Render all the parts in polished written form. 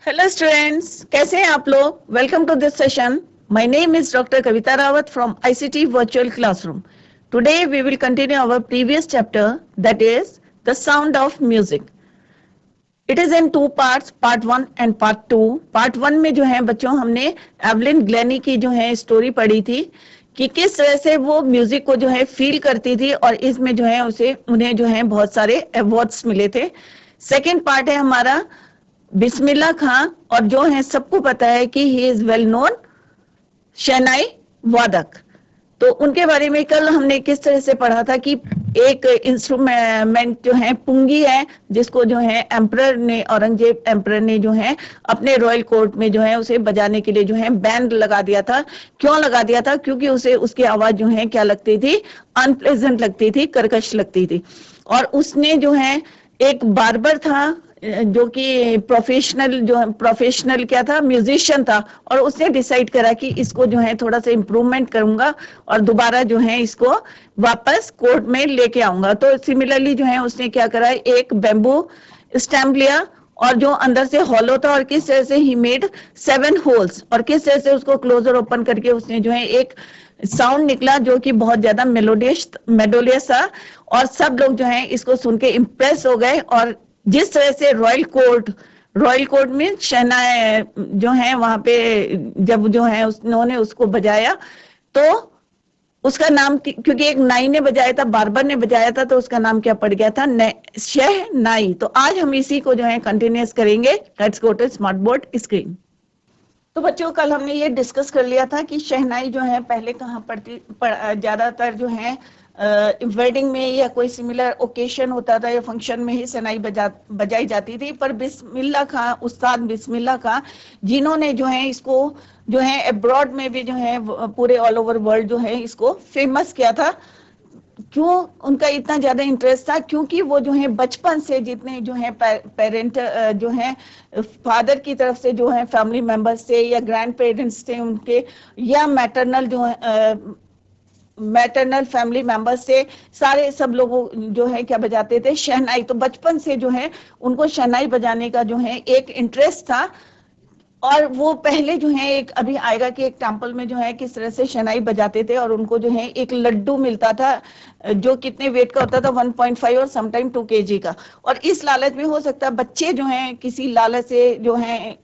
Hello students, कैसे हैं आप लोग? Welcome to this session. My name is doctor Kavita Rawat from ICT virtual classroom. Today we will continue our previous chapter, that is the sound of music. It is in two parts, part 1 and part 2. Part 1 में जो है बच्चों, हमने Evelyn Glenny की जो है story पढ़ी थी कि किस तरह से वो म्यूजिक को जो है फील करती थी, और इसमें जो है उन्हें जो है बहुत सारे अवार्ड्स मिले थे. सेकेंड पार्ट है हमारा बिस्मिल्लाह खां, और जो है सबको पता है कि he is well known shehnai वादक. तो उनके बारे में कल हमने किस तरह से पढ़ा था कि एक इंस्ट्रूमेंट जो है पुंगी है, जिसको जो है एम्परर ने, औरंगजेब एम्परर ने जो है अपने रॉयल कोर्ट में जो है उसे बजाने के लिए जो है बैन लगा दिया था. क्यों लगा दिया था? क्योंकि उसे उसकी आवाज जो है क्या लगती थी, अनप्लेजेंट लगती थी, कर्कश लगती थी. और उसने जो है, एक बार्बर था जो कि प्रोफेशनल क्या था, म्यूजिशियन था, और उसने डिसाइड करा कि इसको जो है थोड़ा सा इम्प्रूवमेंट करूंगा और दोबारा जो है इसको वापस कोर्ट में लेके आऊंगा. तो सिमिलरली जो है उसने क्या करा, एक बेम्बू स्टैम्प लिया और जो अंदर से हॉलो था, और किस तरह से ही मेड 7 होल्स, और किस तरह से उसको क्लोज और ओपन करके उसने जो है एक साउंड निकला जो कि बहुत ज्यादा मेलोडियस था. और सब लोग जो है इसको सुन के इम्प्रेस हो गए. और जिस तरह से रॉयल कोर्ट में शहनाई जो है वहां पे, जब जो है उन्होंने उसको बजाया, तो उसका नाम, क्योंकि एक नाई ने बजाया था, बार्बर ने बजाया था, तो उसका नाम क्या पड़ गया था, शहनाई. तो आज हम इसी को जो है कंटिन्यूस करेंगे. Let's go to smart board screen. तो बच्चों, कल हमने ये डिस्कस कर लिया था कि शहनाई जो है पहले कहाँ ज्यादातर जो है वेडिंग में या कोई सिमिलर ओकेशन होता था या फंक्शन में ही शहनाई बजाई जाती थी. पर बिस्मिल्लाह खां, उस्ताद बिस्मिल्लाह खां, जिन्होंने जो है इसको जो है अब्रॉड में भी जो है पूरे ऑल ओवर वर्ल्ड जो है इसको फेमस किया था. क्यों उनका इतना ज्यादा इंटरेस्ट था? क्योंकि वो जो है बचपन से जितने जो है पेरेंट जो है फादर की तरफ से जो है फैमिली मेंबर्स थे या ग्रैंड पेरेंट्स थे उनके, या मैटरनल फैमिली मेंबर्स से, सारे सब लोगों जो है क्या बजाते थे, शहनाई. तो बचपन से जो है उनको शहनाई बजाने का जो है एक इंटरेस्ट था. और वो पहले जो है, एक अभी आएगा कि एक टेम्पल में जो है किस तरह से शनाई बजाते थे, और उनको जो है एक लड्डू मिलता था जो कितने वेट का होता था, 1.5 और समटाइम 2 kg का. और इस लालच में, हो सकता है बच्चे जो हैं किसी लालच से जो है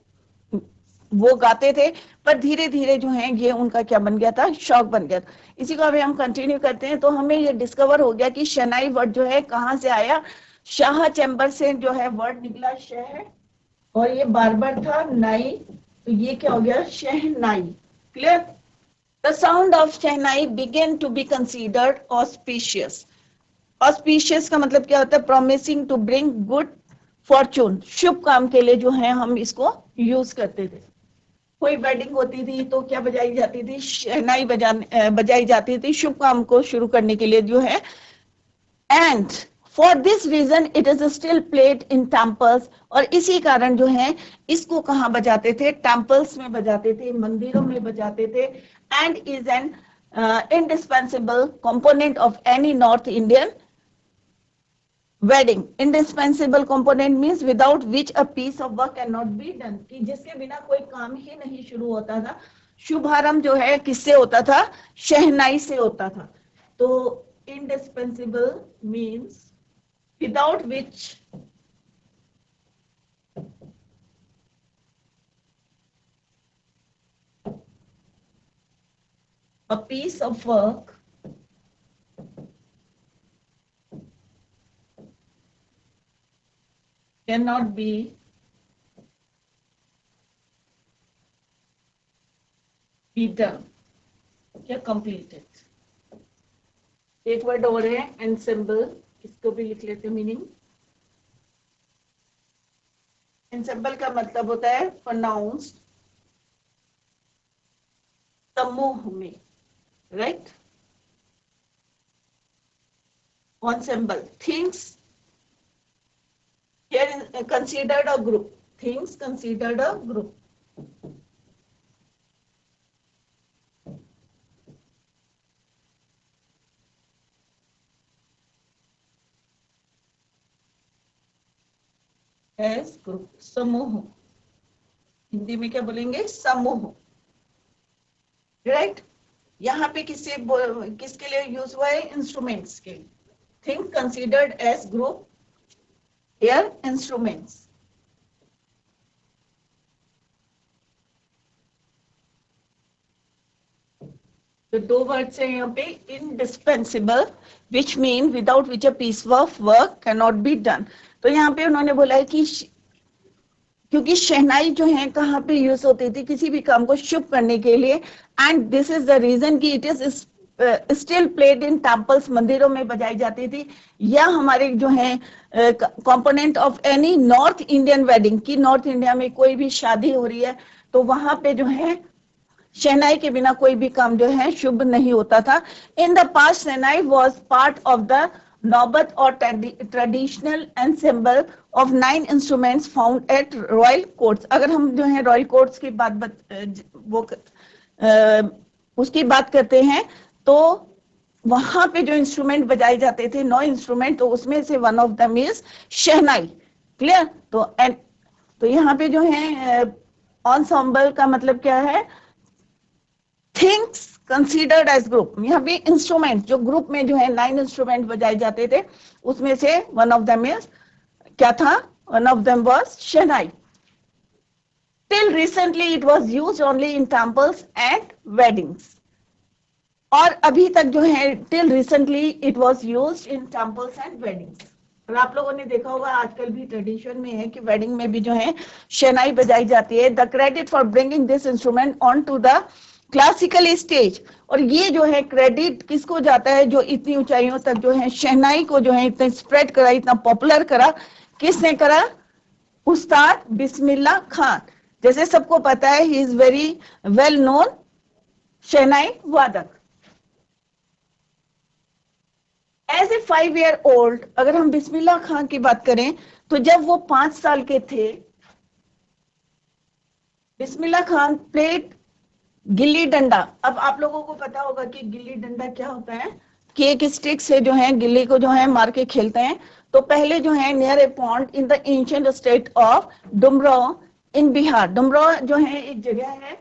वो गाते थे, पर धीरे धीरे जो है ये उनका क्या बन गया था, शौक बन गया था. इसी को अभी हम कंटिन्यू करते हैं. तो हमें ये डिस्कवर हो गया कि शनाई वर्ड जो है कहाँ से आया. शाह चैम्बर से जो है वर्ड निकला, शह, और ये बार्बर था नाई, तो ये क्या हो गया, shehnai. Clear? The sound of shehnai began to be considered auspicious. Auspicious का मतलब क्या होता है? Promising to bring good fortune. शुभ काम के लिए जो है हम इसको यूज करते थे. कोई वेडिंग होती थी तो क्या बजाई जाती थी, शहनाई बजाई जाती थी शुभ काम को शुरू करने के लिए जो है. And for this reason it is still played in temples. और इसी कारण जो है इसको कहाँ बजाते थे, टेम्पल्स में बजाते थे, मंदिरों में बजाते थे. And is an indispensable component of any North Indian wedding. Indispensable component means without which a piece of work cannot be done, कि जिसके बिना कोई काम ही नहीं शुरू होता था. शुभारंभ जो है किससे होता था, शहनाई से होता था. तो indispensable means without which a piece of work cannot be done या completed. एक वर्ड और है ensemble, इसको भी लिख लेते मीनिंग. ensemble का मतलब होता है pronounced, समूह में, right. ensemble things here is considered a group. Things considered a group. As group, समूह. हिंदी में क्या बोलेंगे, समूह, राइट। यहाँ पे किसके लिए यूज हुआ है, इंस्ट्रूमेंट्स के लिए। Thing considered as group, air instruments. तो दो वर्ड्स है यहाँ पे, indispensable, which mean without which a piece of work can not be done. तो यहाँ पे उन्होंने बोला है कि क्योंकि शहनाई जो है कहाँ पे यूज होती थी, किसी भी काम को शुभ करने के लिए, and this is the reason कि it is still played in temples, मंदिरों में बजाई जाती थी, या हमारे जो है component of any north Indian wedding, की नॉर्थ इंडिया में कोई भी शादी हो रही है तो वहां पे जो है शहनाई के बिना कोई भी काम जो है शुभ नहीं होता था। In the past shehnai was part of the नौबत और traditional ensemble of 9 instruments found at royal courts. अगर हम जो है रॉयल कोर्ट्स की उसकी बात करते हैं तो वहां पे जो इंस्ट्रूमेंट बजाए जाते थे 9 इंस्ट्रूमेंट, तो उसमें से one of them is shehnai. Clear. तो यहाँ पे जो है ensemble का मतलब क्या है, थिंग्स कंसीडर्ड एज ग्रुप। यहाँ पे इंस्ट्रूमेंट जो ग्रुप में जो है 9 इंस्ट्रूमेंट बजाए जाते थे, उसमें से वन ऑफ देम इज क्या था, one of them was shehnai. Till recently it was used only in temples and weddings. और अभी तक जो है till recently it was used in temples and weddings. और आप लोगों ने देखा होगा आजकल भी ट्रेडिशन में है कि वेडिंग में भी जो है शहनाई बजाई जाती है। The credit for bringing this instrument on to the classical stage, और ये जो है क्रेडिट किसको जाता है, जो इतनी ऊंचाइयों तक जो है शहनाई को जो है इतना स्प्रेड करा, इतना पॉपुलर करा, किसने करा, उस्ताद बिस्मिल्लाह खान। जैसे सबको पता है ही is very well known shehnai वादक। एज ए 5 ईयर ओल्ड, अगर हम बिस्मिल्लाह खान की बात करें तो जब वो 5 साल के थे, बिस्मिल्लाह खान प्लेड गिल्ली डंडा। अब आप लोगों को पता होगा कि गिल्ली डंडा क्या होता है, कि एक स्टिक से जो है गिल्ली को जो है मार के खेलते हैं। तो पहले जो है near a pond in the ancient state of Dumraon in Bihar. Dumraon जो है एक जगह है,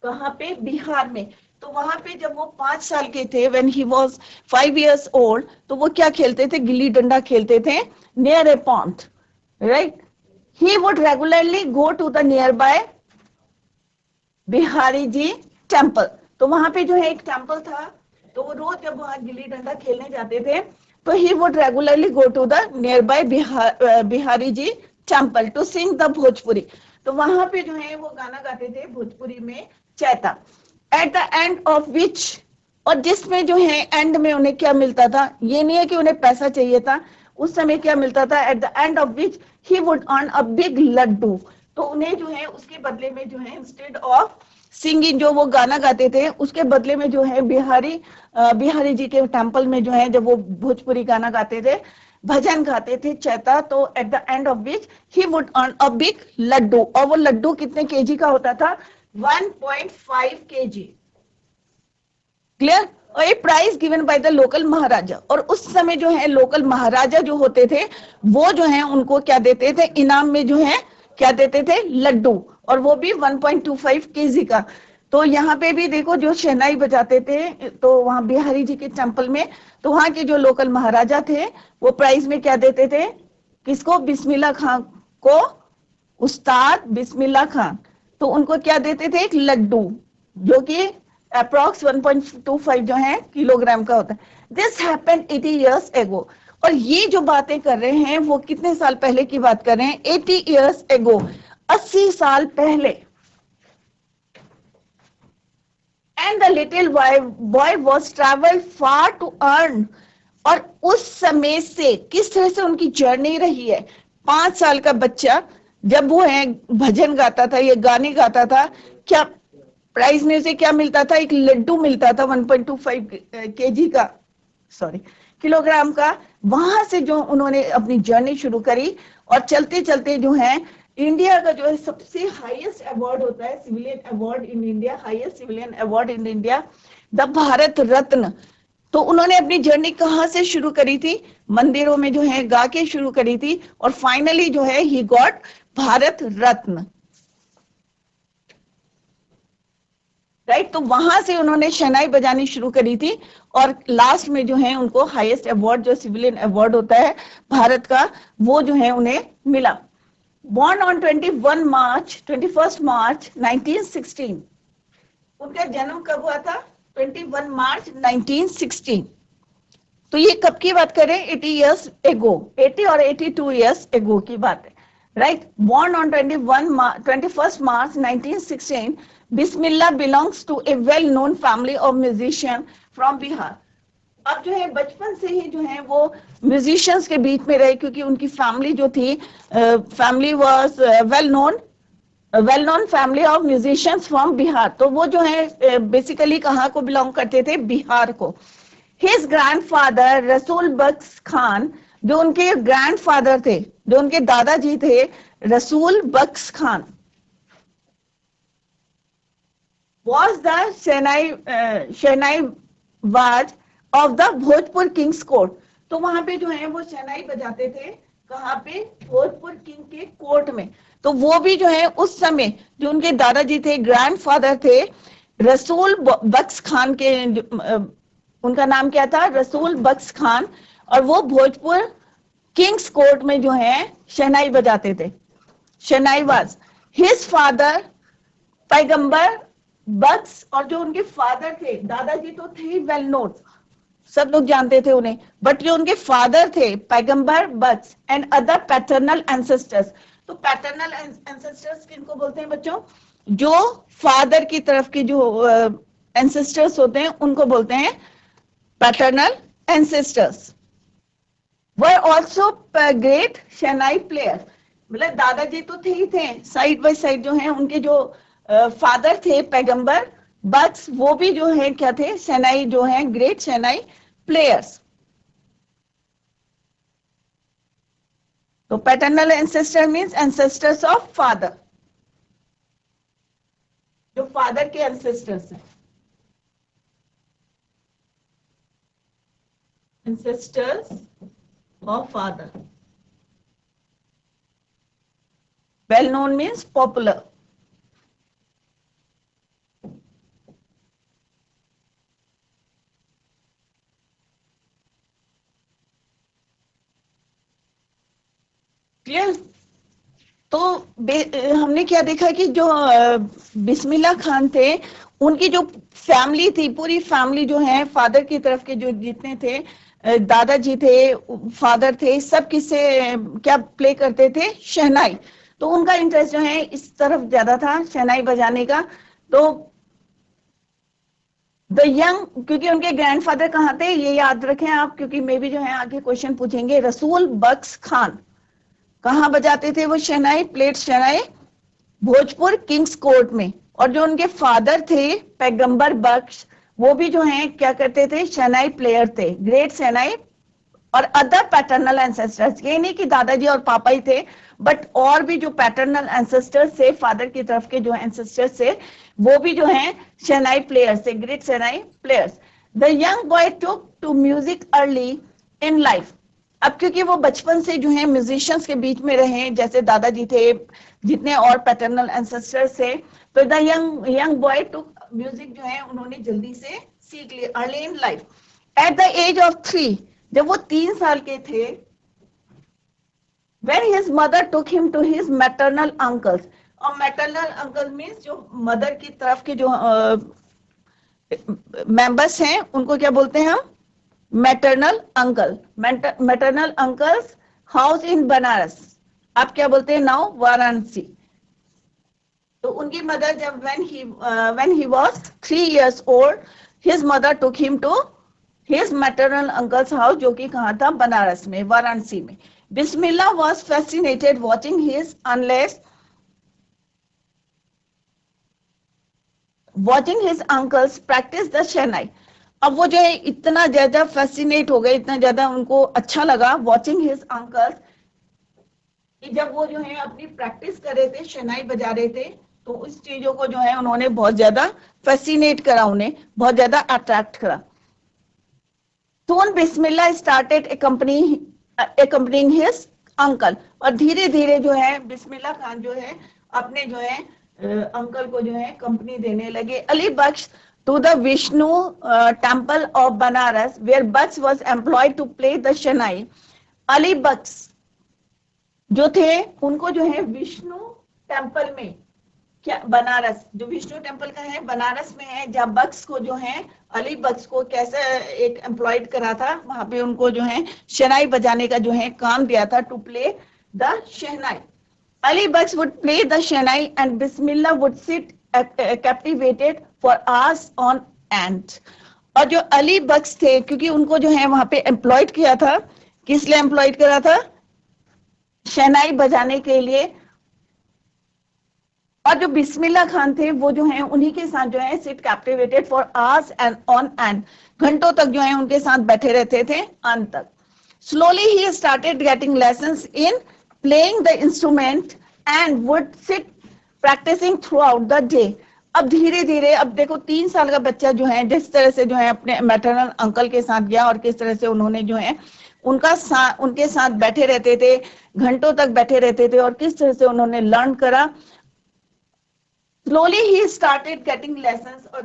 कहाँ पे, बिहार में। तो वहां पे जब वो 5 साल के थे, when he was 5 years old, तो वो क्या खेलते थे, गिल्ली डंडा खेलते थे near a pond, right. He would regularly go to the nearby Bihari ji temple. तो वहां पे जो है एक टेम्पल था, तो वो रोज जब वहां गिल्ली डंडा खेलने जाते थे तो he would regularly go to the nearby Bihari ji temple to sing the Bhojpuri. तो वहां पे जो है वो गाना गाते थे भोजपुरी में, Chaita. Eight the end of विच, और जिसमें जो है एंड में उन्हें क्या मिलता था, ये नहीं है कि उन्हें पैसा चाहिए था, उस समय क्या मिलता था, at the end of which he would earn a big laddoo. तो उन्हें जो है उसके बदले में जो है इंस्टेड ऑफ सिंगिंग, जो वो गाना गाते थे, उसके बदले में जो है बिहारी जी के टेम्पल में जो है जब वो भोजपुरी गाना गाते थे, भजन गाते थे, चैता, तो at the end of which he would earn a big laddoo. और वो लड्डू कितने केजी का होता था, 1.5 केजी। क्लियर। और ये prize given by the local maharaja. और उस समय जो है लोकल महाराजा जो होते थे वो जो है उनको क्या देते थे, इनाम में जो है क्या देते थे, लड्डू, और वो भी 1.25 केजी का। तो यहाँ पे भी देखो जो शहनाई बजाते थे, तो वहां बिहारी जी के टेम्पल में, तो वहां के जो लोकल महाराजा थे वो प्राइज में क्या देते थे, किसको, बिस्मिल्लाह खान को, उस्ताद बिस्मिल्लाह खान। तो उनको क्या देते थे, एक लड्डू, जो कि अप्रॉक्स 1.25 जो है किलोग्राम का होता है। This happened 80 years ago. और ये जो बातें कर रहे हैं वो कितने साल पहले की बात कर रहे हैं, 80 इयर्स एगो, 80 साल पहले। And the little boy was travel far to earn. और उस समय से किस तरह से उनकी जर्नी रही है, 5 साल का बच्चा जब वो है भजन गाता था, ये गाने गाता था, क्या प्राइस में से क्या मिलता था, एक लड्डू मिलता था 1.25 केजी का, सॉरी किलोग्राम का। वहां से जो उन्होंने अपनी जर्नी शुरू करी, और चलते चलते जो है इंडिया का जो है सबसे हाईएस्ट अवार्ड होता है, civilian award in India, highest civilian award in India, the Bharat Ratna. तो उन्होंने अपनी जर्नी कहाँ से शुरू करी थी, मंदिरों में जो है गा के शुरू करी थी, और फाइनली जो है he got Bharat Ratna. Right. तो वहां से उन्होंने शहनाई बजानी शुरू करी थी और लास्ट में जो है उनको हाईएस्ट अवार्ड जो सिविलियन अवार्ड होता है भारत का, वो जो है उन्हें मिला। Born on 21 March 1916, उनका जन्म कब हुआ था? 21 मार्च 1916। तो ये कब की बात करें? 80 years ago, 80 और 82 years ago की बात है, right. Born on 21st March 1916, Bismillah belongs to a well-known family of musicians from Bihar। अब जो है बचपन से ही जो है वो म्यूजिशियंस के बीच में रहे, क्योंकि उनकी फैमिली जो थी, family was well known family of musicians from Bihar. तो वो जो है बेसिकली कहाँ को बिलोंग करते थे? बिहार को। हिज ग्रैंडफादर रसूल बख्श खान, जो उनके ग्रैंडफादर थे, जो उनके दादाजी थे, Rasool Bakhsh Khan, was the shehnai was of the Bhojpur kings court. तो वहां पे जो है वो शहनाई बजाते थे, कहाँ पे? भोजपुर किंग के कोर्ट में। तो वो भी जो है उस समय जो उनके दादाजी थे, ग्रैंडफादर थे रसूल बख्श खान के, उनका नाम क्या था? रसूल बख्श खान। और वो भोजपुर किंग्स कोर्ट में जो है शहनाई बजाते थे। शहनाई वाज हिज फादर पैगंबर बख्श, और जो उनके फादर थे, दादाजी तो थे वेल नोन, सब लोग जानते थे उन्हें, बट जो उनके फादर थे पैगंबर बख्श एंड अदर पैटर्नल एंसेस्टर्स। तो पैटर्नल एंसेस्टर्स किनको बोलते हैं बच्चों? जो फादर की तरफ के जो एंसेस्टर्स होते हैं उनको बोलते हैं paternal ancestors. Were also great shehnai player. मतलब दादाजी तो थे ही थे, साइड बाय साइड जो है उनके जो फादर थे पैगंबर बख्श, वो भी जो है क्या थे? शहनाई जो है ग्रेट शहनाई प्लेयर्स। तो paternal ancestor means ancestors of father, जो फादर के एंसेस्टर्स हैं, ancestors of father. Well known means popular. Clear? तो हमने क्या देखा कि जो बिस्मिल्लाह खान थे, उनकी जो फैमिली थी, पूरी फैमिली जो है फादर की तरफ के जो जितने थे, दादाजी थे, फादर थे, सब किससे क्या प्ले करते थे? शहनाई। तो उनका इंटरेस्ट जो है इस तरफ ज्यादा था, शहनाई बजाने का। तो द यंग, क्योंकि उनके ग्रैंडफादर कहाँ थे ये याद रखें आप, क्योंकि मे भी जो है आगे क्वेश्चन पूछेंगे। रसूल बख्श खान कहाँ बजाते थे वो शहनाई? प्लेट शहनाई भोजपुर किंग्स कोर्ट में। और जो उनके फादर थे पैगंबर बख्श, वो भी जो है क्या करते थे? शहनाई प्लेयर थे, ग्रेट शहनाई। और अदर पैटर्नल एंसेस्टर्स, ये नहीं कि दादाजी और पापा ही थे, बट और भी जो पैटर्नल एंसेस्टर्स थे, फादर की तरफ के जो एंसेस्टर्स थे, वो भी जो है शहनाई प्लेयर्स थे, great shehnai players. The young boy took to music early in life. अब क्योंकि वो बचपन से जो है म्यूजिशियंस के बीच में रहे, जैसे दादाजी थे, जितने और पैटर्नल एंसेस्टर्स थे, तो the young boy took music जो है उन्होंने जल्दी से सीख लिया early in life. At the age of 3, जब वो 3 साल के थे, when his mother took him to his maternal uncles। और मैटरनल अंकल मीन्स जो मदर की तरफ के जो मेंबर्स हैं उनको क्या बोलते हैं हम? Maternal uncle. Maternal uncles house in Banaras, आप क्या बोलते हैं नाउ? वाराणसी। तो उनकी मदर जब when he was 3 years old, his mother took him to his maternal uncle's house, जो कि कहाँ था? बनारस में, वाराणसी में। बिस्मिल्लाह was fascinated watching his uncles practice the शहनाई। अब वो जो है इतना ज्यादा फैसिनेट हो गए, इतना ज्यादा उनको अच्छा लगा वॉचिंग हिज अंकल्स, कि जब वो जो है अपनी प्रैक्टिस कर रहे थे, शहनाई बजा रहे थे, तो उस चीजों को जो है उन्होंने बहुत ज्यादा फैसिनेट करा, उन्हें बहुत ज्यादा अट्रैक्ट करा। Soon बिस्मिल्लाह started accompanying his uncle। और धीरे धीरे जो है बिस्मिल्लाह खान जो है अपने जो है अंकल को जो है कंपनी देने लगे। अली बख्श to the Vishnu temple of Banaras, where Baks was employed to play the Shanai. Ali बख्श जो थे उनको जो है विष्णु टेम्पल में, क्या बनारस जो विष्णु टेम्पल का है बनारस में है, जहाँ बख्श को जो है अली बख्श को कैसे एक एम्प्लॉयड करा था, वहां पे उनको जो है शहनाई बजाने का जो है काम दिया था, to play the shehnai. Ali Bakhsh would play the shehnai and Bismillah would sit captivated for hours on end. और जो अली बख्श थे, क्योंकि उनको जो है वहां पे एम्प्लॉयड किया था, किस लिए एम्प्लॉयड करा था? शहनाई बजाने के लिए। और जो बिस्मिल्लाह खान थे वो जो है उन्हीं के साथ जो है sit captivated for hours and on end, घंटों तक जो है उनके साथ बैठे रहते थे अंत तक। Slowly he started getting lessons in playing the instrument and would sit practising throughout the day. अब धीरे धीरे, अब देखो 3 साल का बच्चा जो है जिस तरह से जो है अपने मैटरनल अंकल के साथ गया और किस तरह से उन्होंने जो है उनके साथ बैठे रहते थे, घंटों तक बैठे रहते थे और किस तरह से उन्होंने लर्न करा। Slowly he started getting lessons, और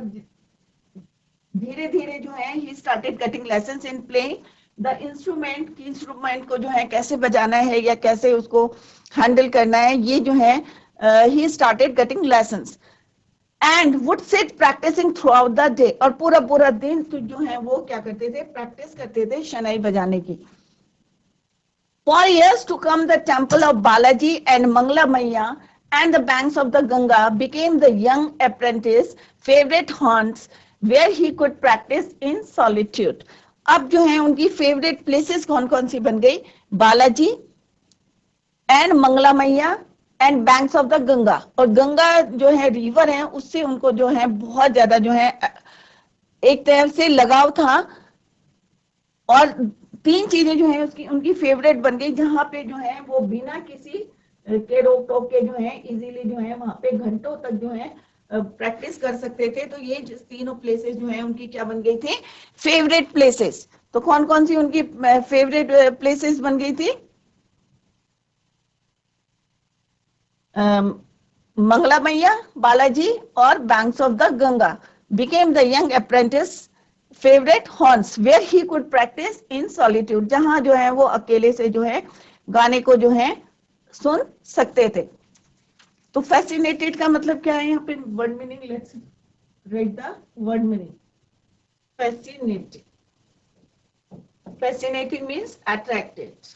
धीरे धीरे जो है he started getting lessons in playing the instrument, की इंस्ट्रूमेंट को जो है कैसे बजाना है या कैसे उसको हैंडल करना है, ये जो है he started getting lessons and would sit practising throughout the day. और पूरा पूरा दिन तो जो है वो क्या करते थे, प्रैक्टिस करते थे शहनाई बजाने की। For years to come, the temple of Balaji and Mangla Maiya and the banks of the Ganga became the young apprentice favorite haunts where he could practice in solitude. अब जो है उनकी फेवरेट प्लेसेस कौन कौन सी बन गई? Balaji and Mangla मैया and banks of the Ganga. और गंगा जो है रिवर है, उससे उनको जो है बहुत ज्यादा जो है एक तरह से लगाव था। और 3 चीजें जो है उसकी उनकी फेवरेट बन गई, जहां पे जो है वो बिना किसी के रोक टोक के जो है इजीली जो है वहां पे घंटों तक जो है प्रैक्टिस कर सकते थे। तो ये तीनों प्लेसेस जो है उनकी क्या बन गई थी? Favourite places. तो कौन कौन सी उनकी फेवरेट प्लेसेस बन गई थी? मंगला मैया, बालाजी और banks of the Ganga became the young apprentice favourite हॉर्न्स where he could practise in solitude, जहां जो है वो अकेले से जो है गाने को जो है सुन सकते थे। तो फैसिनेटेड का मतलब क्या है? यहाँ पे word meaning, let's write the word meaning. Fascinated, fascinating means attracted.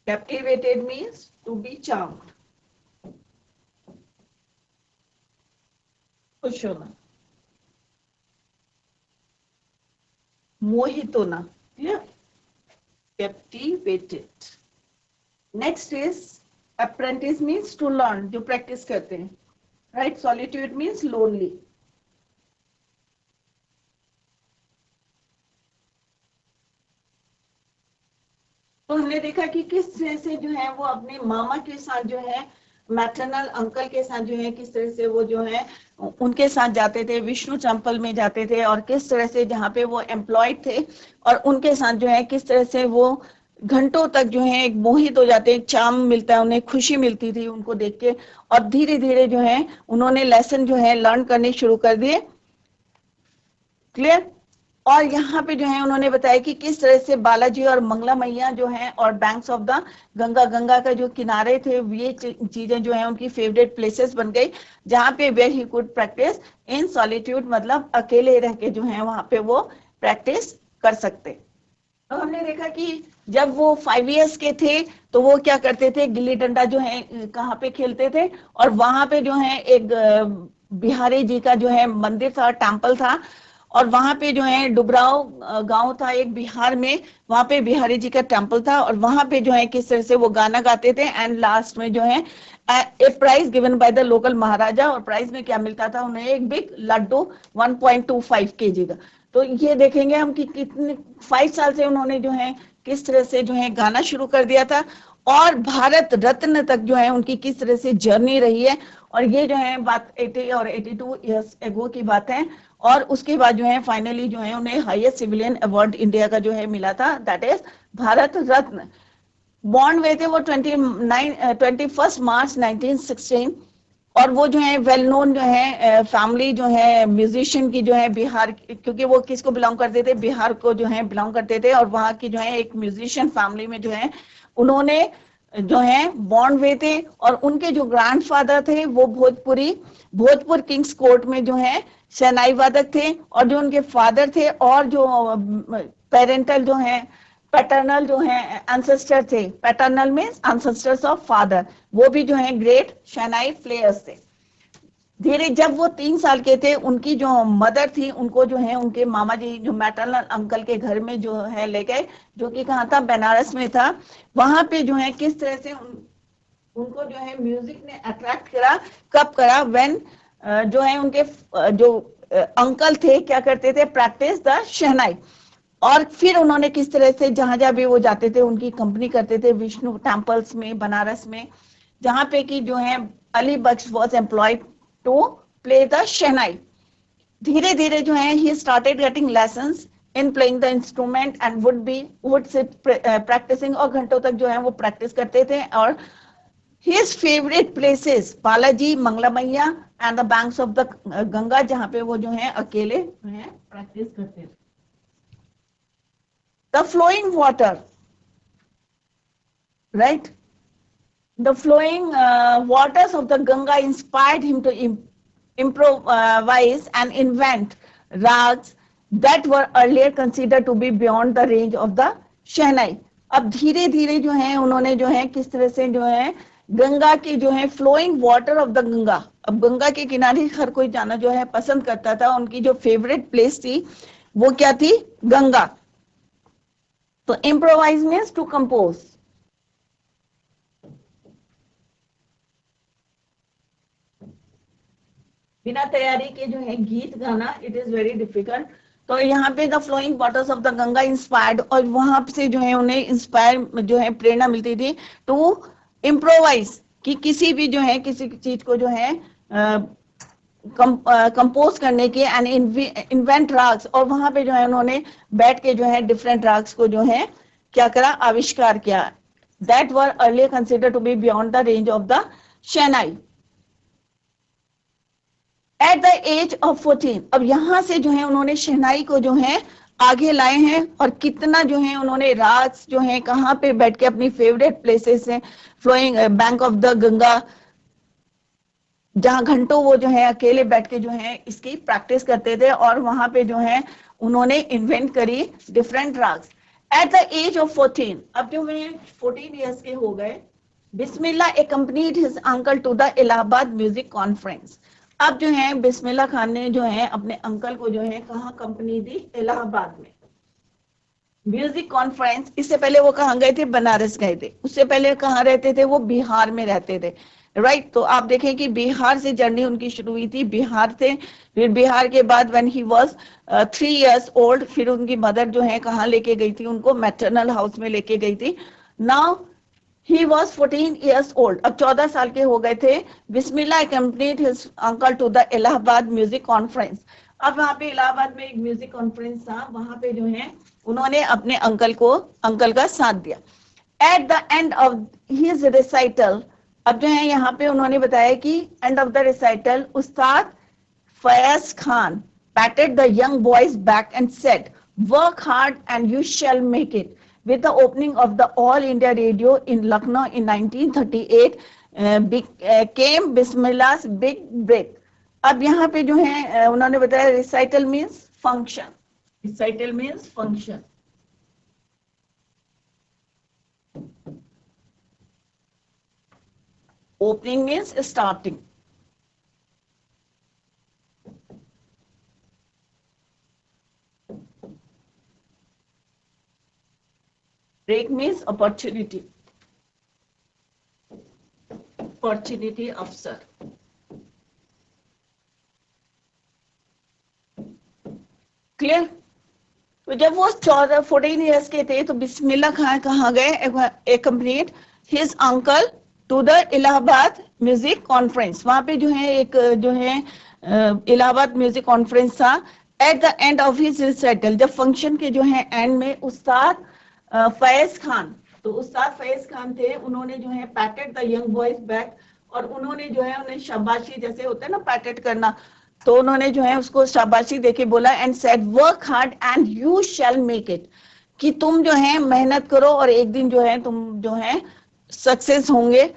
Captivated means to be charmed. खुश होना, मोहित होना, clear? Captivated. Next is apprentice means to learn, जो practice करते हैं, right? Solitude means lonely. तो हमने देखा कि किस तरह से जो है वो अपने मामा के साथ जो है मैटरनल अंकल के साथ जो है किस तरह से वो जो है उनके साथ जाते थे, विष्णु टेम्पल में जाते थे, और किस तरह से जहाँ पे वो एम्प्लॉयड थे और उनके साथ जो है किस तरह से वो घंटों तक जो है एक मोहित हो जाते हैं, चार्म मिलता है उन्हें, खुशी मिलती थी उनको देख के। और धीरे धीरे जो है उन्होंने लेसन जो है लर्न करने शुरू कर दिए। क्लियर? और यहाँ पे जो है उन्होंने बताया कि किस तरह से बालाजी और मंगला मैया जो है और banks of the Ganga, Ganga का जो किनारे थे, ये चीजें जो है उनकी फेवरेट प्लेसेस बन गई, जहाँ पे where he could practise in solitude, मतलब अकेले रह के जो है वहां पे वो प्रैक्टिस कर सकते। तो हमने देखा कि जब वो 5 इयर्स के थे तो वो क्या करते थे, गिल्ली डंडा जो है कहाँ पे खेलते थे, और वहां पे जो है एक बिहारी जी का जो है मंदिर था, टेम्पल था, और वहां पे जो है डुबराव गांव था एक बिहार में, वहां पे बिहारी जी का टेम्पल था, और वहां पे जो है किस तरह से वो गाना गाते थे, एंड लास्ट में जो है a prize given by the local maharaja, और प्राइज में क्या मिलता था उन्हें? एक बिग लड्डू 1.25 kg का। तो ये देखेंगे हम कि कितने 5 साल से उन्होंने जो है किस तरह से जो है गाना शुरू कर दिया था, और भारत रत्न तक जो है उनकी किस तरह से जर्नी रही है। और ये जो है बात 80 और 82 इयर्स एगो की बात है, और उसके बाद जो है फाइनली जो है उन्हें हाईएस्ट सिविलियन अवार्ड इंडिया का जो है मिला था, that is Bharat Ratna. Born हुए थे वो 21 मार्च 1916 और वो जो है वेल नोन जो है फैमिली जो है म्यूजिशियन की जो है बिहार, क्योंकि वो किसको बिलोंग करते थे, बिहार को जो है बिलोंग करते थे, और वहां की जो है एक म्यूजिशियन फैमिली में जो है उन्होंने जो है बॉर्न हुए थे। और उनके जो ग्रैंडफादर थे वो भोजपुर किंग्स कोर्ट में जो है शहनाई वादक थे, और जो उनके फादर थे और जो पेरेंटल जो है पैटर्नल जो है एंसेस्टर थे, पैटर्नल में एंसेस्टर्स ऑफ फादर, वो भी जो है ग्रेट शहनाई प्लेयर्स थे। धीरे जब वो 3 साल के थे, उनकी जो मदर थी उनको जो है उनके मामा जी जो मैटरनल अंकल के घर में जो है ले गए, जो कि कहाँ था, बनारस में था। वहां पे जो है किस तरह से उनको जो है म्यूजिक ने अट्रैक्ट करा, कब करा, व्हेन जो है उनके जो अंकल थे क्या करते थे, प्रैक्टिस द शहनाई। और फिर उन्होंने किस तरह से जहां जहां भी वो जाते थे उनकी कंपनी करते थे, विष्णु टेम्पल्स में, बनारस में, जहां पे कि जो है Ali Bakhsh was employed to play the shehnai. धीरे धीरे जो है he started getting lessons in playing the instrument and would sit practicing, और घंटों तक जो है वो प्रैक्टिस करते थे। और his favorite places Balaji, Mangla मैया and the banks of the Ganga, जहां पे वो जो है अकेले जो है प्रैक्टिस करते थे। The flowing water, right? The flowing waters of the Ganga inspired him to improvise and invent rags that were earlier considered to be beyond the range of the Shehnai. अब धीरे धीरे जो है उन्होंने जो है किस तरह से जो है गंगा की जो है flowing water of the Ganga, अब गंगा के किनारे हर कोई जाना जो है पसंद करता था, उनकी जो फेवरेट प्लेस थी वो क्या थी, गंगा। तो इम्प्रोवाइज मीन्स टू कंपोज। बिना तैयारी के जो है गीत गाना, इट इज वेरी डिफिकल्ट। तो यहाँ पे the flowing waters of the Ganga inspired, और वहां से जो है उन्हें इंस्पायर जो है प्रेरणा मिलती थी टू इम्प्रोवाइज, कि किसी भी जो है किसी चीज को जो है कंपोज करने के, एंड इन्वेंट राग्स, और वहां पे जो है उन्होंने बैठ के जो है डिफरेंट राग्स को जो है क्या करा, आविष्कार किया, that were earlier considered to be beyond the range of the shehnai. At the age of 14, अब यहां से जो है उन्होंने शहनाई को जो है आगे लाए हैं, और कितना जो है उन्होंने राग्स जो है कहाँ पे बैठ के अपनी फेवरेट प्लेसेस है, flowing bank of the Ganga, जहां घंटों वो जो है अकेले बैठ के जो है इसकी प्रैक्टिस करते थे, और वहां पे जो है उन्होंने इन्वेंट करी different ragas. At the age of 14, अब जो है 14 ईयर्स के हो गए, Bismillah accompanied his uncle to the Allahabad music conference. अब जो है बिस्मिल्लाह खान ने जो है अपने अंकल को जो है कहाँ कंपनी दी, इलाहाबाद में म्यूजिक कॉन्फ्रेंस। इससे पहले वो कहाँ गए थे, बनारस गए थे। उससे पहले कहाँ रहते थे, वो बिहार में रहते थे, राइट। तो आप देखें कि बिहार से जर्नी उनकी शुरू हुई थी, बिहार से, फिर बिहार के बाद when he was 3 years old, फिर उनकी मदर जो है कहाँ लेके गई थी, उनको मैटरनल हाउस में लेके गई थी। Now he was 14 years old, अब 14 साल के हो गए थे। बिस्मिल्लाह accompanied his uncle to the Allahabad music conference. अब वहां पे इलाहाबाद में एक म्यूजिक कॉन्फ्रेंस था, वहां पे जो है उन्होंने अपने अंकल का साथ दिया। Eight the end of his recital, अब जो है यहाँ पे उन्होंने बताया कि end of the recital, Ustad Fayaz Khan patted the young boy's back and said, work hard and you shall make it. With the opening of the All India Radio in Lucknow in 1938, came Bismillah's big break. अब यहाँ पे जो है उन्होंने बताया recital means function, recital means function. Opening means starting. Break means opportunity, अवसर। Clear. तो जब वो 14 ईयर्स के थे तो बिस्मिल्लाह खान कहाँ गए, accompanied his uncle to the Allahabad music conference. वहां पे जो है एक जो है इलाहाबाद म्यूजिक कॉन्फ्रेंस था। At the end of his recital, जब फंक्शन के जो है एंड में उस्ताद फैज खान, तो उस्ताद फैज खान थे, उन्होंने जो है पैटेड द यंग बॉयज बैक, और उन्होंने जो है उन्हें शाबाशी, जैसे होता है ना पैटेड करना, तो उन्होंने जो है उसको शाबाशी देके बोला and said work hard and you shall make it, कि तुम जो है मेहनत करो और एक दिन जो है तुम जो है सक्सेस होंगे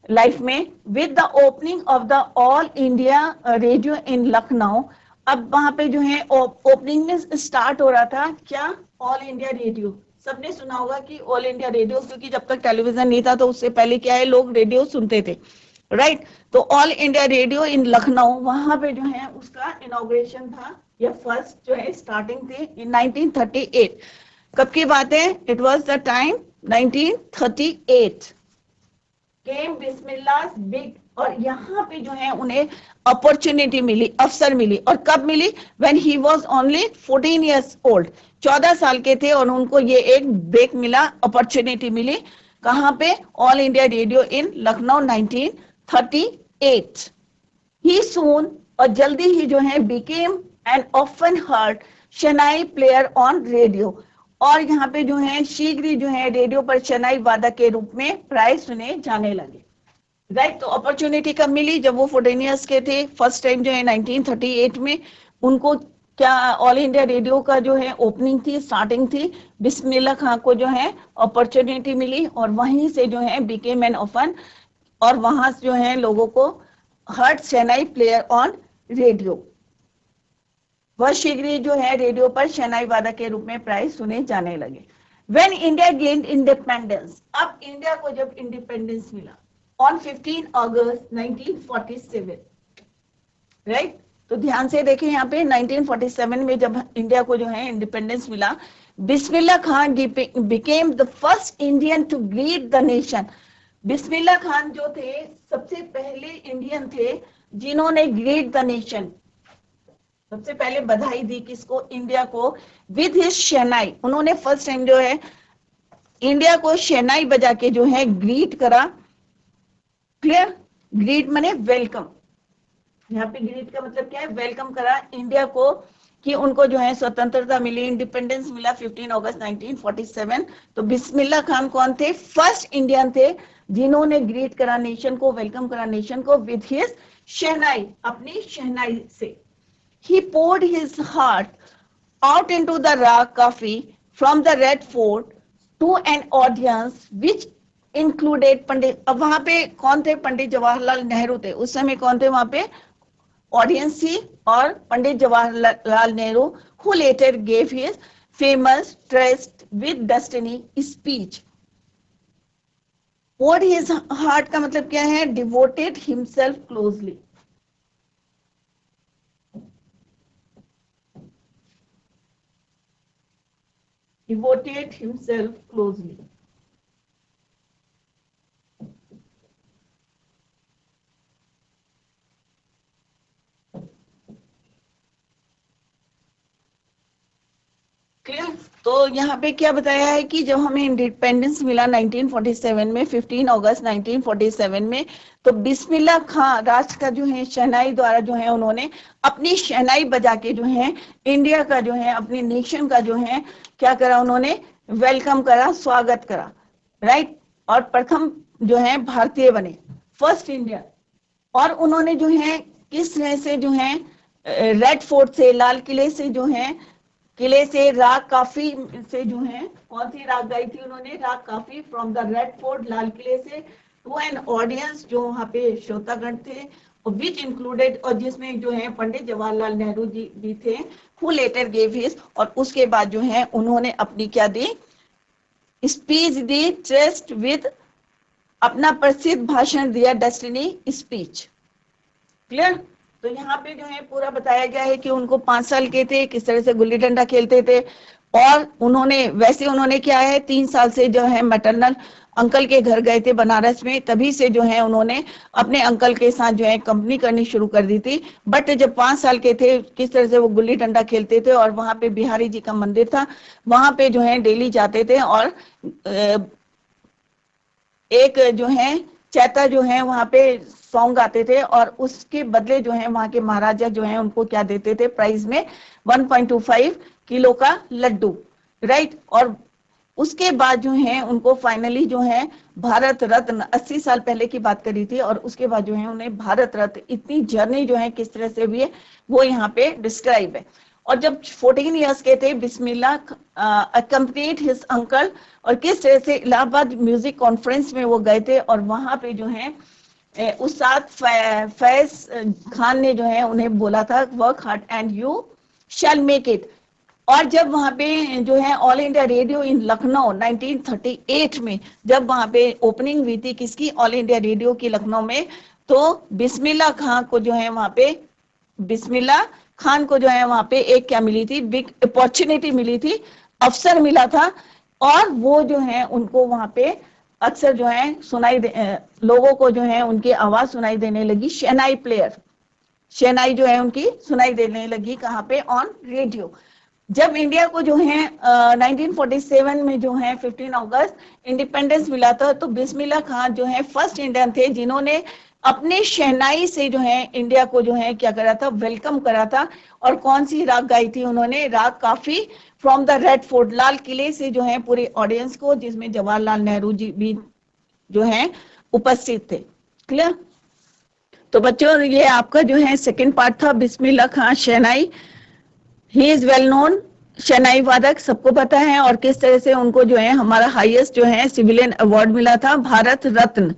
लाइफ में। With the opening of the all India radio in Lucknow, अब वहां पे जो है ओपनिंग में स्टार्ट हो रहा था क्या, ऑल इंडिया रेडियो। सबने सुना होगा कि ऑल इंडिया रेडियो, क्योंकि जब तक टेलीविजन नहीं था तो उससे पहले क्या है, लोग रेडियो सुनते थे, राइट। तो all India radio in Lucknow, वहां पे जो है उसका इनॉग्रेशन था, या फर्स्ट जो है स्टार्टिंग थी इन 1938। कब की बात है, it was the time 1938। Came Bismillah big, और यहाँ पे जो है उन्हें अपॉर्चुनिटी मिली, अवसर मिली, और कब मिली, when he was only 14 years old, 14 साल के थे, और उनको ये एक ब्रेक मिला, अपॉर्चुनिटी मिली, कहाँ पे, all India radio in Lucknow 1938। ही सून, और जल्दी ही जो है became an often heard शनाई player on radio, और यहाँ पे जो है शीघ्र ही जो है रेडियो पर शनाई वादक के रूप में प्राय सुने जाने लगे, राइट। तो अपॉर्चुनिटी कब मिली, जब वो 14 इयर्स के थे, फर्स्ट टाइम जो है 1938 में उनको क्या, ऑल इंडिया रेडियो का जो है ओपनिंग थी, स्टार्टिंग थी, बिस्मिल्लाह खां को जो है अपॉर्चुनिटी मिली, और वहीं से जो है बिकेम एन ऑफन, और वहां से जो है लोगों को heard shehnai player on radio, वह शीघ्र जो है रेडियो पर शहनाई वादक के रूप में प्राय सुने जाने लगे। व्हेन इंडिया गेन्ड इंडिपेंडेंस, अब इंडिया को जब इंडिपेंडेंस मिला ऑन 15 अगस्त 1947, राइट। तो ध्यान से देखें यहाँ पे 1947 में जब इंडिया को जो है इंडिपेंडेंस मिला, Bismillah Khan became the first Indian to greet the nation. Bismillah Khan जो थे सबसे पहले इंडियन थे जिन्होंने ग्रीट द नेशन, सबसे पहले बधाई दी किसको, इंडिया को, विद हिज शहनाई, उन्होंने फर्स्ट टाइम जो है इंडिया को शहनाई बजा के जो है ग्रीट करा। क्लियर, ग्रीट माने वेलकम, यहाँ पे ग्रीट का मतलब क्या है, वेलकम करा इंडिया को, कि उनको जो है स्वतंत्रता मिली, इंडिपेंडेंस मिला 15 अगस्त 1947। तो बिस्मिल्लाह खान कौन थे, फर्स्ट इंडियन थे जिन्होंने ग्रीट करा नेशन को, वेलकम करा नेशन को विद हिज शहनाई, अपनी शहनाई से। He poured his heart out into the raw coffee from the Red Fort to an audience which included पंडित, अब वहां पे कौन थे, पंडित जवाहरलाल नेहरू थे, उस समय कौन थे वहां पे, ऑडियंस थी, और Pandit Jawaharlal Nehru, who later gave his famous Trust with Destiny speech. Poured his heart का मतलब क्या है, devoted himself closely, devoted himself closely. Clear. तो यहाँ पे क्या बताया है कि जब हमें इंडिपेंडेंस मिला 1947 में, 15 अगस्त 1947 में, तो बिस्मिल्लाह खान राष्ट्र का जो है शहनाई द्वारा जो है उन्होंने अपनी शहनाई बजा के जो है इंडिया का जो है, अपने नेशन का जो है क्या करा, उन्होंने वेलकम करा, स्वागत करा, राइट। और प्रथम जो है भारतीय बने, फर्स्ट इंडिया। और उन्होंने जो है किस तरह से जो है रेड फोर्ट से, लाल किले से जो है, किले से राग काफी से जो है, कौन सी राग गाई थी उन्होंने, राग काफी, फ्रॉम द रेड फोर्ट, लाल किले से, टू एन ऑडियंस, जो वहां पे श्रोतागण थे, विच इंक्लूडेड, और जिसमें जो है पंडित जवाहरलाल नेहरू जी भी थे, हु लेटर गेव हिज, और उसके बाद जो है उन्होंने अपनी क्या दी, स्पीच दी, ट्रस्ट विद, अपना प्रसिद्ध भाषण दिया, डेस्टिनी स्पीच। क्लियर। तो यहाँ पे जो है पूरा बताया गया है कि उनको 5 साल के थे, किस तरह से गुल्ली डंडा खेलते थे, और उन्होंने वैसे उन्होंने क्या है 3 साल से जो है मैटरनल अंकल के घर गए थे बनारस में, तभी से जो है उन्होंने अपने अंकल के साथ जो है कंपनी करनी शुरू कर दी थी। बट जब 5 साल के थे, किस तरह से वो गुल्ली डंडा खेलते थे, और वहां पे बिहारी जी का मंदिर था, वहां पे जो है डेली जाते थे, और एक जो है चैता जो है वहां पे सॉन्ग गाते थे और उसके बदले जो है वहां के महाराजा जो है उनको क्या देते थे प्राइज में 1.25 किलो का लड्डू, राइट। और उसके बाद जो है उनको फाइनली जो है भारत रत्न, 80 साल पहले की बात करी थी, और उसके बाद जो है उन्हें भारत रत्न, इतनी जर्नी जो है किस तरह से हुई है वो यहाँ पे डिस्क्राइब है। और जब 14 इयर्स के थे बिस्मिल्लाह अकम्पनीड हिज अंकल, और किस तरह से इलाहाबाद म्यूजिक कॉन्फ्रेंस में वो गए थे और वहां पे जो है उस्ताद फैज खान ने जो है उन्हें बोला था work hard and you shall make it. और जब वहां पे जो है all India radio in Lucknow 1938 में जब वहां पे ओपनिंग हुई थी किसकी, ऑल इंडिया रेडियो की लखनऊ में, तो बिस्मिल्लाह खान को जो है वहां पे, बिस्मिल्लाह खान को जो है वहां पे एक क्या मिली थी, बिग अपॉर्चुनिटी मिली थी, अवसर मिला था। और वो जो है उनको वहां पे अक्सर जो है लोगों को जो है उनकी आवाज सुनाई देने लगी, शहनाई प्लेयर, शहनाई जो है उनकी सुनाई देने लगी, कहाँ पे, ऑन रेडियो। जब इंडिया को जो है 1947 में जो है 15 अगस्त इंडिपेंडेंस मिला था, तो बिस्मिल्लाह खान जो है फर्स्ट इंडियन थे जिन्होंने अपने शहनाई से जो है इंडिया को जो है क्या करा था, वेलकम करा था। और कौन सी राग गाई थी उन्होंने, राग काफी फ्रॉम द रेड फोर्ट, लाल किले से जो है पूरे ऑडियंस को, जिसमें जवाहरलाल नेहरू जी भी जो है उपस्थित थे। क्लियर। तो बच्चों ये आपका जो है सेकंड पार्ट था बिस्मिल्लाह खान शहनाई। He is well known, shehnai वादक सबको पता है, और किस तरह से उनको जो है हमारा हाईएस्ट जो है सिविलियन अवार्ड मिला था, भारत रत्न।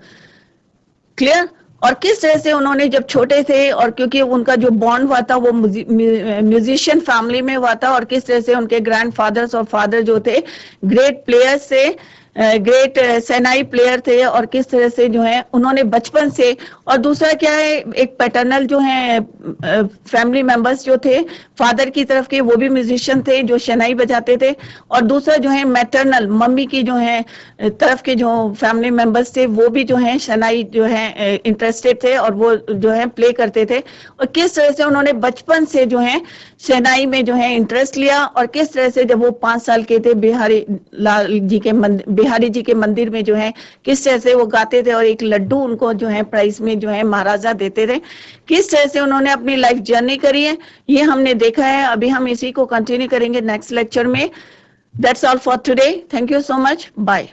क्लियर। और किस तरह से उन्होंने जब छोटे थे, और क्योंकि उनका जो बॉन्ड हुआ था वो म्यूजिशियन फैमिली में हुआ था, और किस तरह से उनके ग्रैंडफादर्स और फादर जो थे ग्रेट प्लेयर्स से, ग्रेट सेनाई प्लेयर थे, और किस तरह से जो है उन्होंने बचपन से, और दूसरा क्या है, एक पैटर्नल जो है फैमिली मेंबर्स जो थे फादर की तरफ के वो भी म्यूजिशियन थे जो शहनाई बजाते थे, और दूसरा जो है मैटरनल मम्मी की जो है तरफ के जो फैमिली मेंबर्स थे वो भी जो है शहनाई जो है इंटरेस्टेड थे और वो जो है प्ले करते थे। और किस तरह से उन्होंने बचपन से जो है शहनाई में जो है इंटरेस्ट लिया, और किस तरह से जब वो 5 साल के थे बिहारी जी के मंदिर में जो है किस तरह से वो गाते थे, और एक लड्डू उनको जो है प्राइस में जो है महाराजा देते थे। किस तरह से उन्होंने अपनी लाइफ जर्नी करी है ये हमने देखा है। अभी हम इसी को कंटिन्यू करेंगे नेक्स्ट लेक्चर में। That's all for today. Thank you so much. Bye.